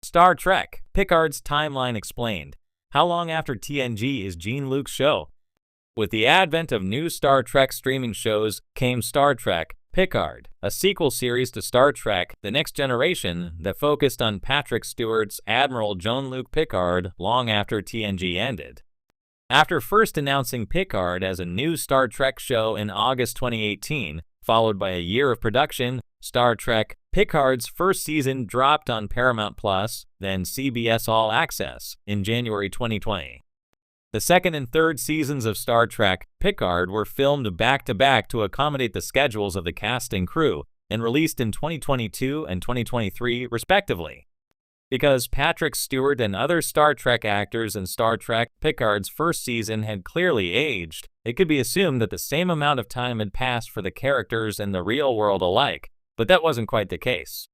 Star Trek, Picard's timeline explained. How long after TNG is Jean-Luc's show? With the advent of new Star Trek streaming shows came Star Trek, Picard, a sequel series to Star Trek, The Next Generation that focused on Patrick Stewart's Admiral Jean-Luc Picard long after TNG ended. After first announcing Picard as a new Star Trek show in August 2018, followed by a year of production, Star Trek, Picard's first season dropped on Paramount+, then CBS All Access, in January 2020. The second and third seasons of Star Trek, Picard were filmed back-to-back to accommodate the schedules of the cast and crew, and released in 2022 and 2023, respectively. Because Patrick Stewart and other Star Trek actors in Star Trek, Picard's first season had clearly aged, it could be assumed that the same amount of time had passed for the characters in the real world alike, but that wasn't quite the case.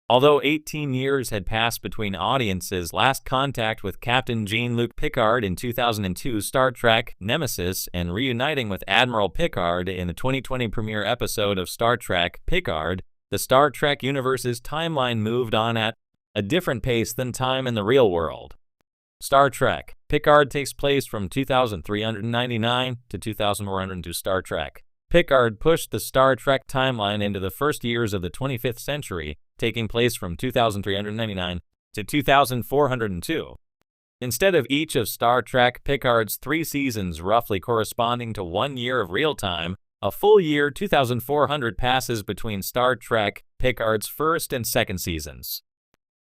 Although 18 years had passed between audiences' last contact with Captain Jean-Luc Picard in 2002 Star Trek Nemesis and reuniting with Admiral Picard in the 2020 premiere episode of Star Trek Picard, the Star Trek universe's timeline moved on at a different pace than time in the real world. Star Trek Picard takes place from 2399 to 2402 Star Trek. Picard pushed the Star Trek timeline into the first years of the 25th century, taking place from 2399 to 2402. Instead of each of Star Trek Picard's 3 seasons roughly corresponding to 1 year of real time, a full year 2400 passes between Star Trek Picard's first and second seasons.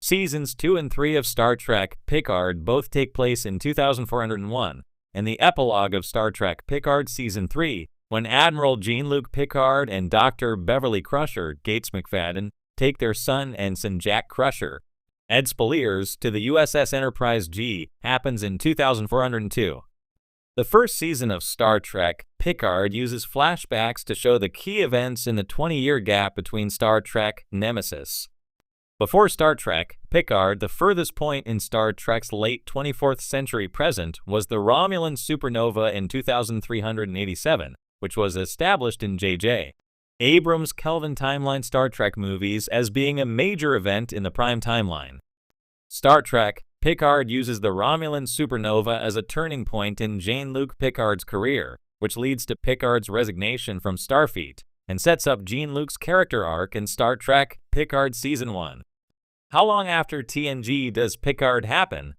Seasons 2 and 3 of Star Trek Picard both take place in 2401, and the epilogue of Star Trek Picard Season 3, when Admiral Jean-Luc Picard and Dr. Beverly Crusher Gates McFadden take their son Ensign Jack Crusher, Ed Spaliers, to the USS Enterprise G, happens in 2402. The first season of Star Trek Picard uses flashbacks to show the key events in the 20-year gap between Star Trek Nemesis. Before Star Trek Picard, the furthest point in Star Trek's late 24th century present was the Romulan supernova in 2387, which was established in J.J. Abrams' Kelvin timeline Star Trek movies as being a major event in the prime timeline. Star Trek Picard uses the Romulan supernova as a turning point in Jean-Luc Picard's career, which leads to Picard's resignation from Starfleet, and sets up Jean-Luc's character arc in Star Trek Picard Season 1. How long after TNG does Picard happen?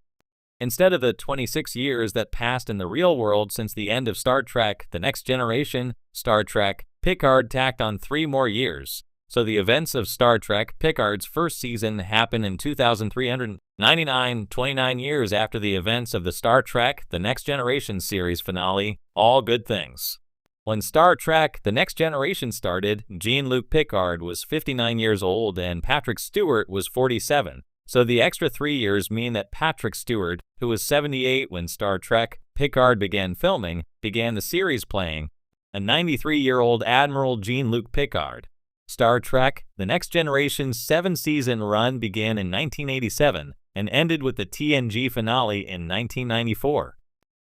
Instead of the 26 years that passed in the real world since the end of Star Trek The Next Generation, Star Trek Picard tacked on 3 more years, so the events of Star Trek Picard's first season happen in 2399, 29 years after the events of the Star Trek The Next Generation series finale, All Good Things. When Star Trek The Next Generation started, Jean-Luc Picard was 59 years old and Patrick Stewart was 47, so the extra 3 years mean that Patrick Stewart, who was 78 when Star Trek Picard began filming, began the series playing a 93-year-old Admiral Jean-Luc Picard. Star Trek The Next Generation's 7-season run began in 1987 and ended with the TNG finale in 1994.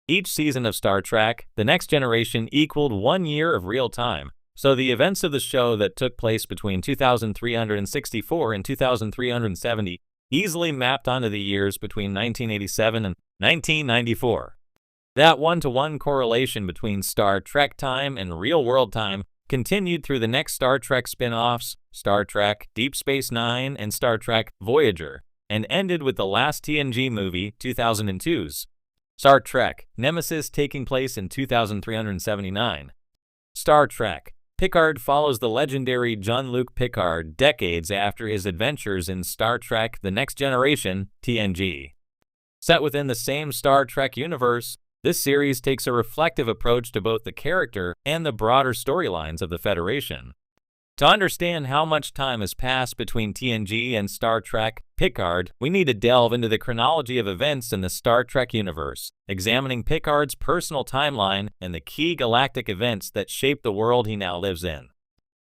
Each season of Star Trek The Next Generation equaled 1 year of real time, so the events of the show that took place between 2364 and 2370 easily mapped onto the years between 1987 and 1994. That one-to-one correlation between Star Trek time and real-world time continued through the next Star Trek spin-offs, Star Trek Deep Space Nine and Star Trek Voyager, and ended with the last TNG movie, 2002's Star Trek Nemesis, taking place in 2379. Star Trek Picard follows the legendary Jean-Luc Picard decades after his adventures in Star Trek The Next Generation, TNG. Set within the same Star Trek universe, this series takes a reflective approach to both the character and the broader storylines of the Federation. To understand how much time has passed between TNG and Star Trek Picard, we need to delve into the chronology of events in the Star Trek universe, examining Picard's personal timeline and the key galactic events that shape the world he now lives in.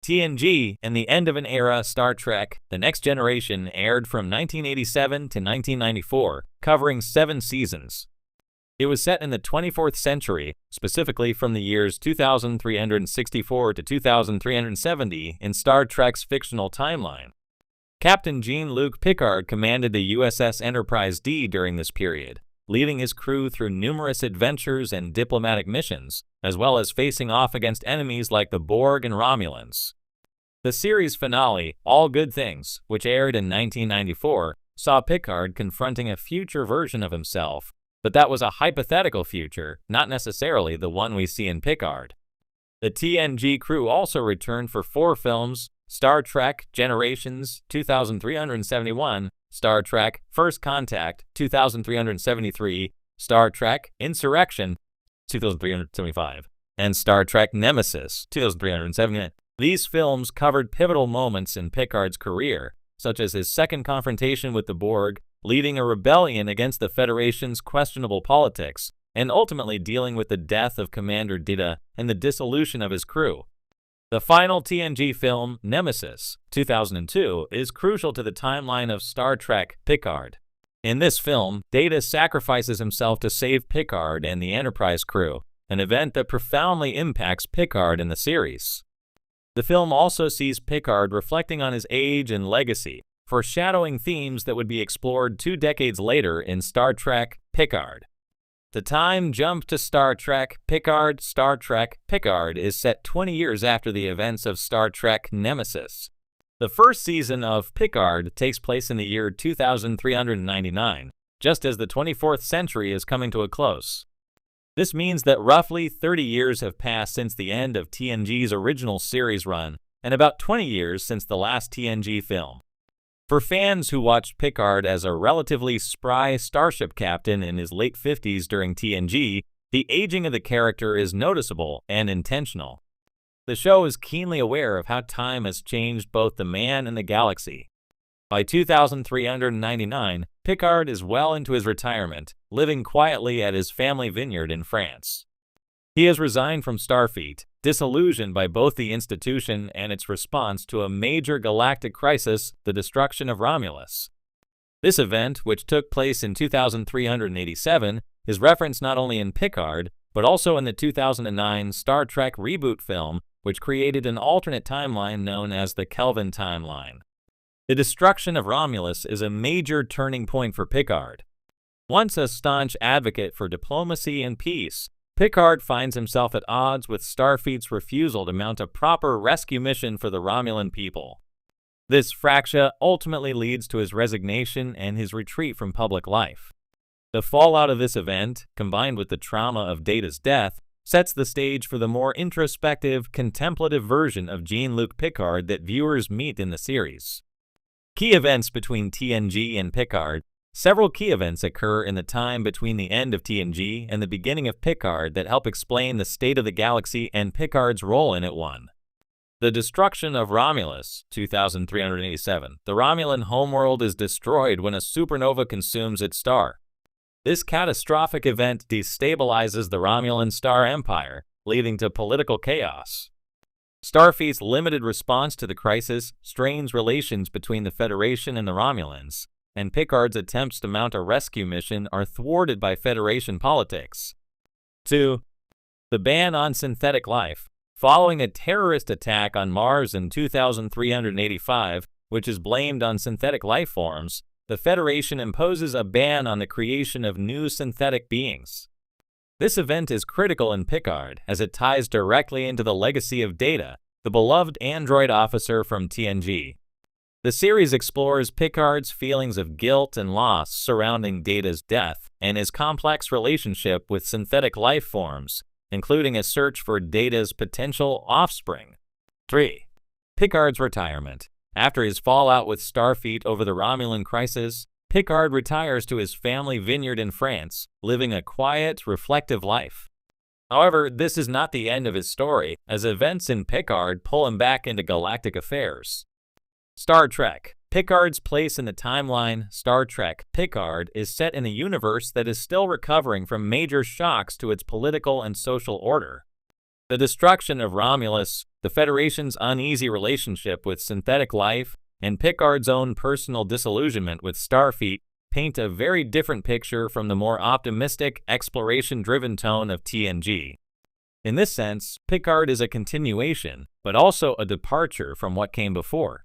TNG and the End of an Era Star Trek The Next Generation aired from 1987 to 1994, covering 7 seasons. It was set in the 24th century, specifically from the years 2364 to 2370 in Star Trek's fictional timeline. Captain Jean-Luc Picard commanded the USS Enterprise D during this period, leading his crew through numerous adventures and diplomatic missions, as well as facing off against enemies like the Borg and Romulans. The series finale, All Good Things, which aired in 1994, saw Picard confronting a future version of himself, but that was a hypothetical future, not necessarily the one we see in Picard. The TNG crew also returned for 4 films: Star Trek Generations 2371, Star Trek First Contact 2373, Star Trek Insurrection 2375, and Star Trek Nemesis 2379. These films covered pivotal moments in Picard's career, such as his second confrontation with the Borg, leading a rebellion against the Federation's questionable politics, and ultimately dealing with the death of Commander Data and the dissolution of his crew. The final TNG film, Nemesis 2002, is crucial to the timeline of Star Trek Picard. In this film, Data sacrifices himself to save Picard and the Enterprise crew, an event that profoundly impacts Picard in the series. The film also sees Picard reflecting on his age and legacy, foreshadowing themes that would be explored 2 decades later in Star Trek Picard. The time jump to Star Trek Picard is set 20 years after the events of Star Trek Nemesis. The first season of Picard takes place in the year 2399, just as the 24th century is coming to a close. This means that roughly 30 years have passed since the end of TNG's original series run, and about 20 years since the last TNG film. For fans who watched Picard as a relatively spry starship captain in his late 50s during TNG, the aging of the character is noticeable and intentional. The show is keenly aware of how time has changed both the man and the galaxy. By 2399, Picard is well into his retirement, living quietly at his family vineyard in France. He has resigned from Starfleet, disillusioned by both the institution and its response to a major galactic crisis, the destruction of Romulus. This event, which took place in 2387, is referenced not only in Picard, but also in the 2009 Star Trek reboot film, which created an alternate timeline known as the Kelvin timeline. The destruction of Romulus is a major turning point for Picard. Once a staunch advocate for diplomacy and peace, Picard finds himself at odds with Starfleet's refusal to mount a proper rescue mission for the Romulan people. This fractia ultimately leads to his resignation and his retreat from public life. The fallout of this event, combined with the trauma of Data's death, sets the stage for the more introspective, contemplative version of Jean-Luc Picard that viewers meet in the series. Key events between TNG and Picard. Several key events occur in the time between the end of TNG and the beginning of Picard that help explain the state of the galaxy and Picard's role in it. 1. The destruction of Romulus, 2387. The Romulan homeworld is destroyed when a supernova consumes its star. This catastrophic event destabilizes the Romulan star empire, leading to political chaos. Starfleet's limited response to the crisis strains relations between the Federation and the Romulans, and Picard's attempts to mount a rescue mission are thwarted by Federation politics. 2. The ban on synthetic life. Following a terrorist attack on Mars in 2385, which is blamed on synthetic life forms, the Federation imposes a ban on the creation of new synthetic beings. This event is critical in Picard as it ties directly into the legacy of Data, the beloved android officer from TNG. The series explores Picard's feelings of guilt and loss surrounding Data's death and his complex relationship with synthetic life forms, including a search for Data's potential offspring. 3. Picard's retirement. After his fallout with Starfleet over the Romulan crisis, Picard retires to his family vineyard in France, living a quiet, reflective life. However, this is not the end of his story, as events in Picard pull him back into galactic affairs. Star Trek. Picard's place in the timeline. Star Trek Picard is set in a universe that is still recovering from major shocks to its political and social order. The destruction of Romulus, the Federation's uneasy relationship with synthetic life, and Picard's own personal disillusionment with Starfleet paint a very different picture from the more optimistic, exploration-driven tone of TNG. In this sense, Picard is a continuation, but also a departure from what came before.